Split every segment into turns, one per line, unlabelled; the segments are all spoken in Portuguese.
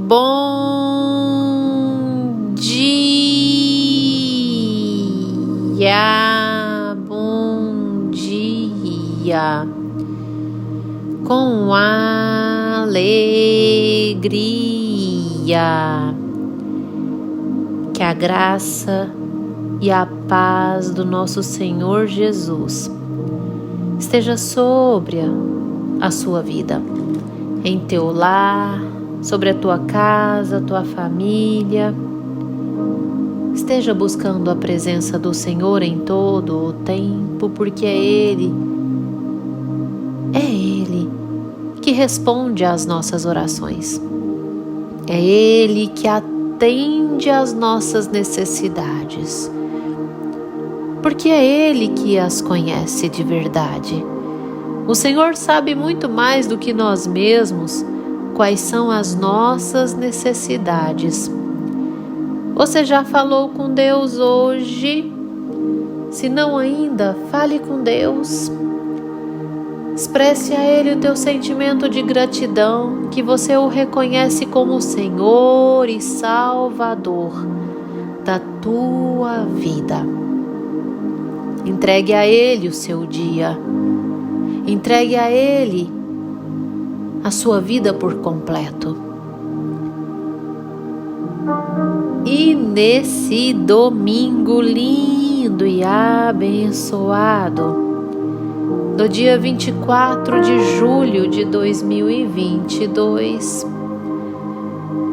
Bom dia, bom dia, com alegria, que a graça e a paz do nosso Senhor Jesus esteja sobre a sua vida, em teu lar, sobre a tua casa, a tua família. Esteja buscando a presença do Senhor em todo o tempo, porque é Ele que responde às nossas orações. É Ele que atende às nossas necessidades, porque é Ele que as conhece de verdade. O Senhor sabe muito mais do que nós mesmos quais são as nossas necessidades. Você já falou com Deus hoje? Se não ainda, fale com Deus. Expresse a Ele o teu sentimento de gratidão, que você o reconhece como Senhor e Salvador da tua vida. Entregue a Ele o seu dia. Entregue a Ele a sua vida por completo. E nesse domingo lindo e abençoado, do dia 24 de julho de 2022,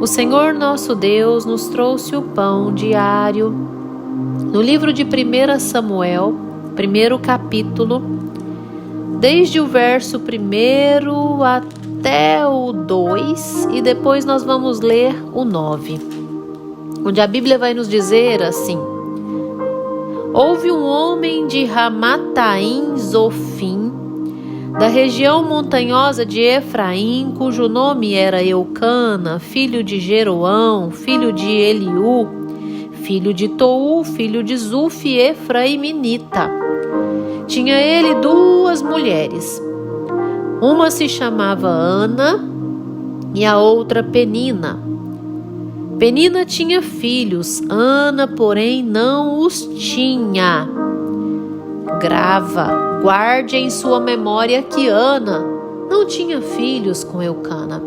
o Senhor nosso Deus nos trouxe o pão diário no livro de 1 Samuel, primeiro capítulo, desde o verso 1 até o 2, e depois nós vamos ler o 9. Onde a Bíblia vai nos dizer assim: houve um homem de Ramataim Zofim, da região montanhosa de Efraim, cujo nome era Eucana, filho de Jeroão, filho de Eliú, filho de Tou, filho de Zuf, efraiminita. Tinha ele 2 mulheres. Uma se chamava Ana e a outra Penina. Penina tinha filhos, Ana, porém, não os tinha. Guarde em sua memória que Ana não tinha filhos com Eucana.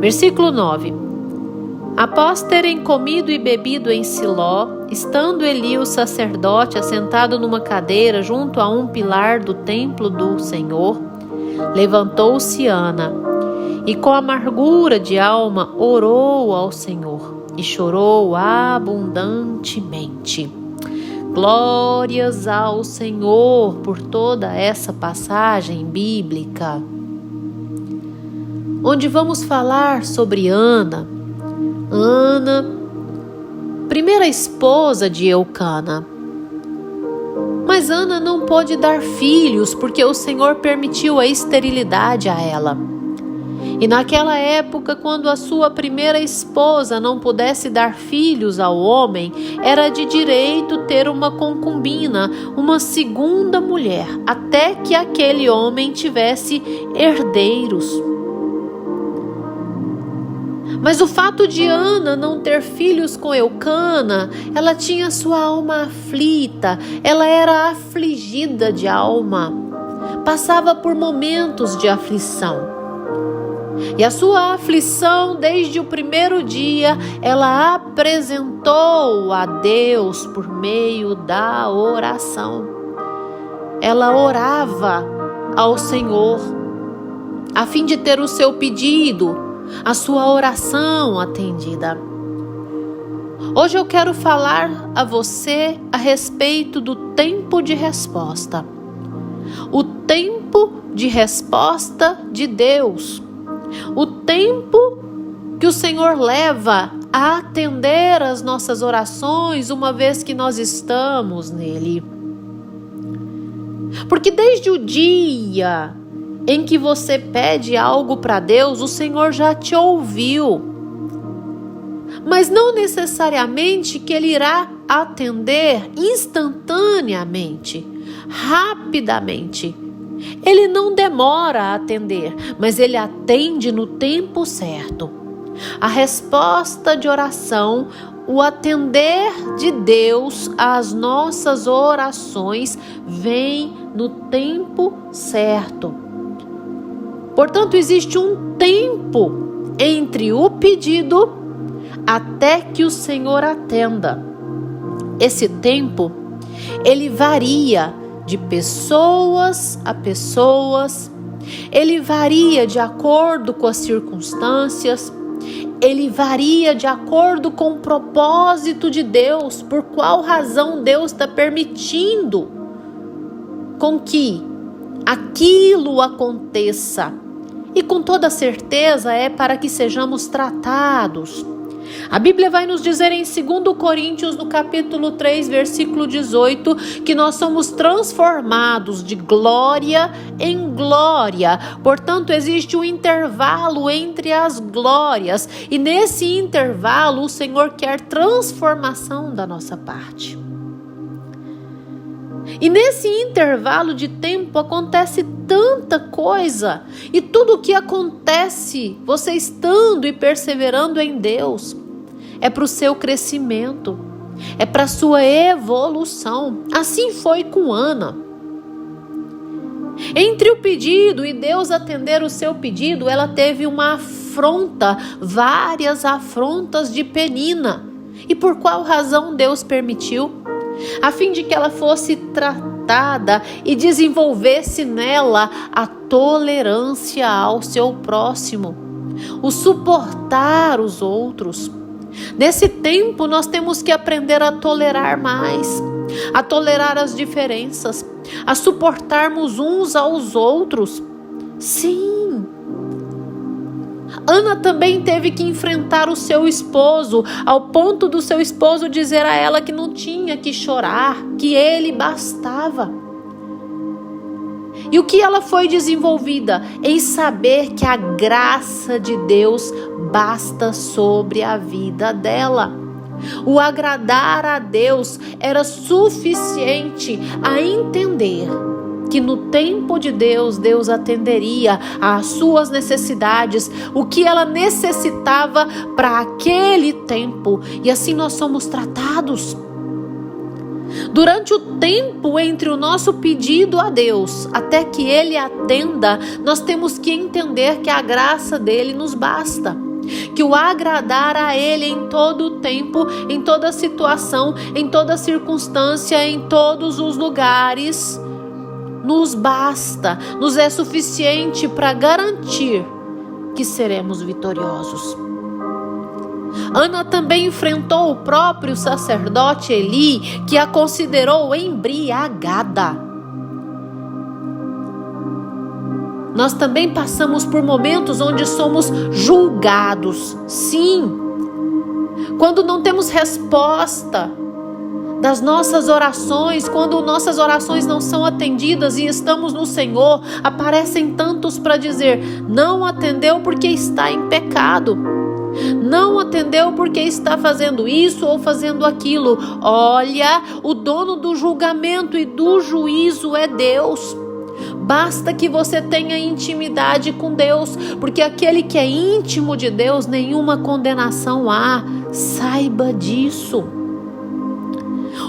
Versículo 9. Após terem comido e bebido em Siló, estando Eli o sacerdote assentado numa cadeira junto a um pilar do templo do Senhor, levantou-se Ana, e com amargura de alma orou ao Senhor e chorou abundantemente. Glórias ao Senhor por toda essa passagem bíblica, onde vamos falar sobre Ana, primeira esposa de Eucana. Mas Ana não pôde dar filhos porque o Senhor permitiu a esterilidade a ela. E naquela época, quando a sua primeira esposa não pudesse dar filhos ao homem, era de direito ter uma concubina, uma segunda mulher, até que aquele homem tivesse herdeiros. Mas o fato de Ana não ter filhos com Eucana, ela tinha sua alma aflita, ela era afligida de alma, passava por momentos de aflição. E a sua aflição, desde o primeiro dia, ela apresentou a Deus por meio da oração. Ela orava ao Senhor, a fim de ter o seu pedido, a sua oração atendida. Hoje eu quero falar a você a respeito do tempo de resposta. O tempo de resposta de Deus. O tempo que o Senhor leva a atender as nossas orações, uma vez que nós estamos nele. Porque desde o dia em que você pede algo para Deus, o Senhor já te ouviu. Mas não necessariamente que Ele irá atender instantaneamente, rapidamente. Ele não demora a atender, mas Ele atende no tempo certo. A resposta de oração, o atender de Deus às nossas orações, vem no tempo certo. Portanto, existe um tempo entre o pedido até que o Senhor atenda. Esse tempo, ele varia de pessoas a pessoas, ele varia de acordo com as circunstâncias, ele varia de acordo com o propósito de Deus, por qual razão Deus está permitindo com que aquilo aconteça. E com toda certeza é para que sejamos tratados. A Bíblia vai nos dizer em 2 Coríntios, no capítulo 3, versículo 18, que nós somos transformados de glória em glória. Portanto, existe um intervalo entre as glórias. E nesse intervalo, o Senhor quer transformação da nossa parte. E nesse intervalo de tempo acontece tanta coisa. E tudo o que acontece, você estando e perseverando em Deus, é para o seu crescimento, é para a sua evolução. Assim foi com Ana. Entre o pedido e Deus atender o seu pedido, ela teve uma afronta, várias afrontas de Penina. E por qual razão Deus permitiu? A fim de que ela fosse tratada e desenvolvesse nela a tolerância ao seu próximo, o suportar os outros. Nesse tempo nós temos que aprender a tolerar mais, a tolerar as diferenças, a suportarmos uns aos outros. Sim, Ana também teve que enfrentar o seu esposo, ao ponto do seu esposo dizer a ela que não tinha que chorar, que ele bastava. E o que ela foi desenvolvida? Em saber que a graça de Deus basta sobre a vida dela. O agradar a Deus era suficiente a entender que no tempo de Deus, Deus atenderia às suas necessidades, o que ela necessitava para aquele tempo. E assim nós somos tratados. Durante o tempo entre o nosso pedido a Deus, até que Ele atenda, nós temos que entender que a graça dele nos basta. Que o agradar a Ele em todo o tempo, em toda situação, em toda circunstância, em todos os lugares, nos basta, nos é suficiente para garantir que seremos vitoriosos. Ana também enfrentou o próprio sacerdote Eli, que a considerou embriagada. Nós também passamos por momentos onde somos julgados. Sim, quando não temos resposta das nossas orações, quando nossas orações não são atendidas e estamos no Senhor, aparecem tantos para dizer: não atendeu porque está em pecado, não atendeu porque está fazendo isso ou fazendo aquilo. Olha, o dono do julgamento e do juízo é Deus. Basta que você tenha intimidade com Deus, porque aquele que é íntimo de Deus, nenhuma condenação há. Saiba disso.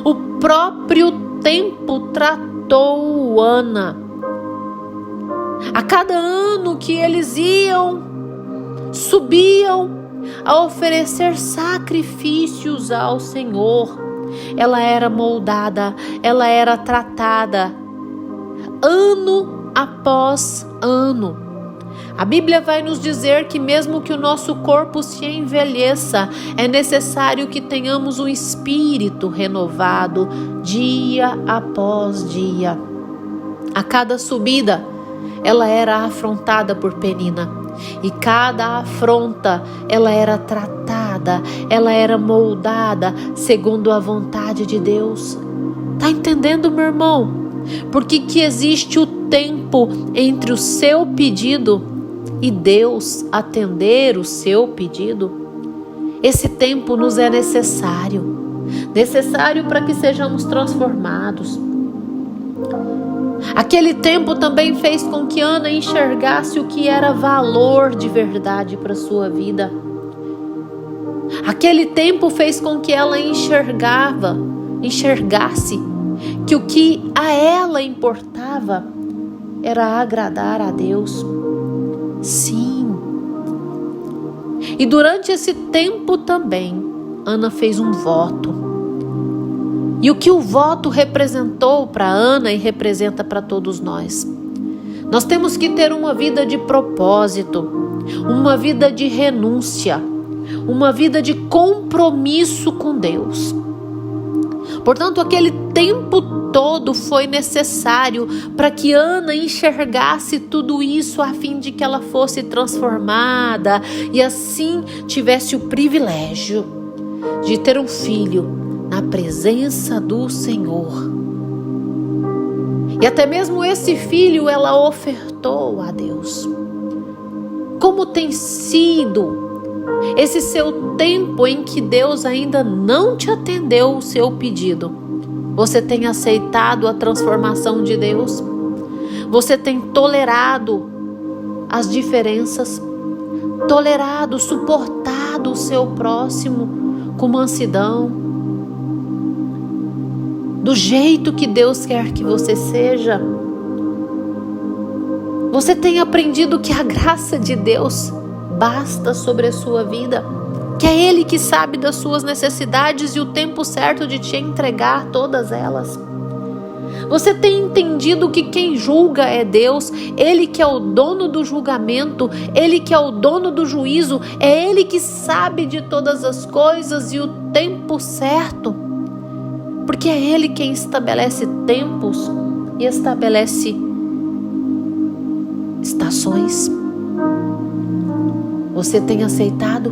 O próprio tempo tratou Ana. A cada ano que eles subiam a oferecer sacrifícios ao Senhor, ela era moldada, ela era tratada, ano após ano. A Bíblia vai nos dizer que mesmo que o nosso corpo se envelheça, é necessário que tenhamos um espírito renovado dia após dia. A cada subida, ela era afrontada por Penina. E cada afronta, ela era tratada, ela era moldada segundo a vontade de Deus. Tá entendendo, meu irmão? Por que existe o tempo entre o seu pedido e Deus atender o seu pedido? Esse tempo nos é necessário para que sejamos transformados. Aquele tempo também fez com que Ana enxergasse o que era valor de verdade para sua vida. Aquele tempo fez com que ela enxergasse que o que a ela importava era agradar a Deus. Sim. E durante esse tempo também, Ana fez um voto. E o que o voto representou para Ana e representa para todos nós? Nós temos que ter uma vida de propósito, uma vida de renúncia, uma vida de compromisso com Deus. Portanto, aquele tempo todo foi necessário para que Ana enxergasse tudo isso a fim de que ela fosse transformada e assim tivesse o privilégio de ter um filho na presença do Senhor. E até mesmo esse filho ela ofertou a Deus. Como tem sido esse seu tempo em que Deus ainda não te atendeu o seu pedido? Você tem aceitado a transformação de Deus? Você tem tolerado as diferenças? Tolerado, suportado o seu próximo com mansidão? Do jeito que Deus quer que você seja? Você tem aprendido que a graça de Deus basta sobre a sua vida? Que é Ele que sabe das suas necessidades e o tempo certo de te entregar todas elas? Você tem entendido que quem julga é Deus? Ele que é o dono do julgamento, Ele que é o dono do juízo, é Ele que sabe de todas as coisas e o tempo certo? Porque é Ele quem estabelece tempos e estabelece estações. Você tem aceitado?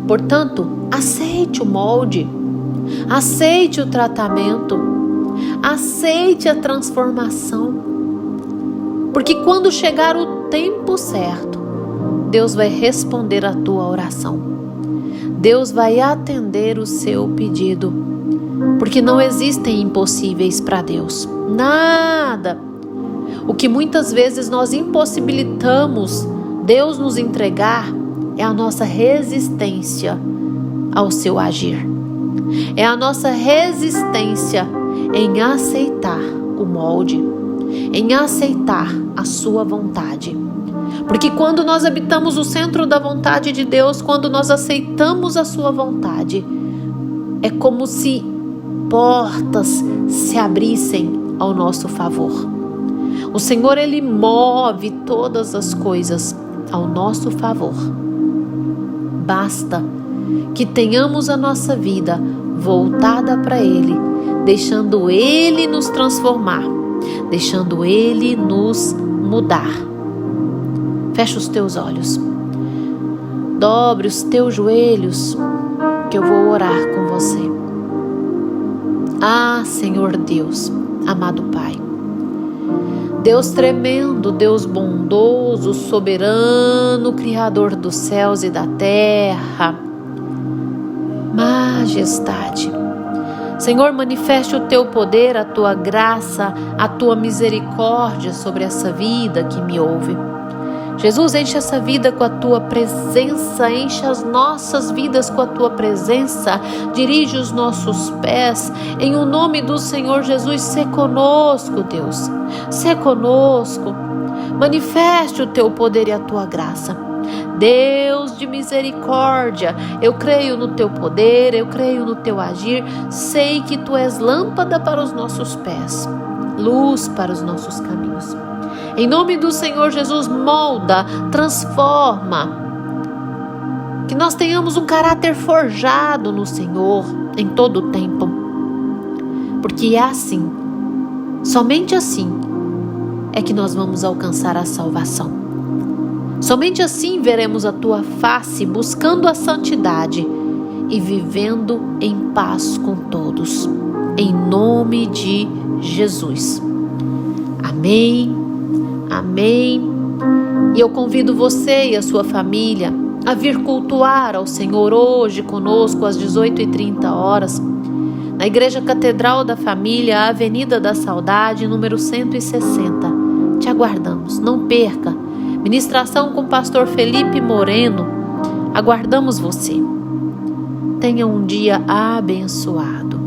Portanto, aceite o molde, aceite o tratamento, aceite a transformação. Porque quando chegar o tempo certo, Deus vai responder a tua oração. Deus vai atender o seu pedido. Porque não existem impossíveis para Deus. Nada. O que muitas vezes nós impossibilitamos Deus nos entregar é a nossa resistência ao seu agir. É a nossa resistência em aceitar o molde, em aceitar a sua vontade. Porque quando nós habitamos o centro da vontade de Deus, quando nós aceitamos a sua vontade, é como se portas se abrissem ao nosso favor. O Senhor, Ele move todas as coisas ao nosso favor. Basta que tenhamos a nossa vida voltada para Ele, deixando Ele nos transformar, deixando Ele nos mudar. Fecha os teus olhos. Dobre os teus joelhos, que eu vou orar com você. Ah, Senhor Deus, amado Pai, Deus tremendo, Deus bondoso, soberano, Criador dos céus e da terra, majestade. Senhor, manifeste o teu poder, a tua graça, a tua misericórdia sobre essa vida que me ouve. Jesus, enche essa vida com a tua presença, enche as nossas vidas com a tua presença, dirige os nossos pés, em o nome do Senhor Jesus, sê conosco, Deus, sê conosco, manifeste o teu poder e a tua graça. Deus de misericórdia, eu creio no teu poder, eu creio no teu agir, sei que tu és lâmpada para os nossos pés, luz para os nossos caminhos. Em nome do Senhor Jesus, molda, transforma. Que nós tenhamos um caráter forjado no Senhor em todo o tempo. Porque é assim, somente assim, é que nós vamos alcançar a salvação. Somente assim veremos a tua face, buscando a santidade e vivendo em paz com todos. Em nome de Jesus. Amém. Amém. E eu convido você e a sua família a vir cultuar ao Senhor hoje conosco às 18h30 na Igreja Catedral da Família, Avenida da Saudade, número 160. Te aguardamos, não perca. Ministração com o pastor Felipe Moreno. Aguardamos você. Tenha um dia abençoado.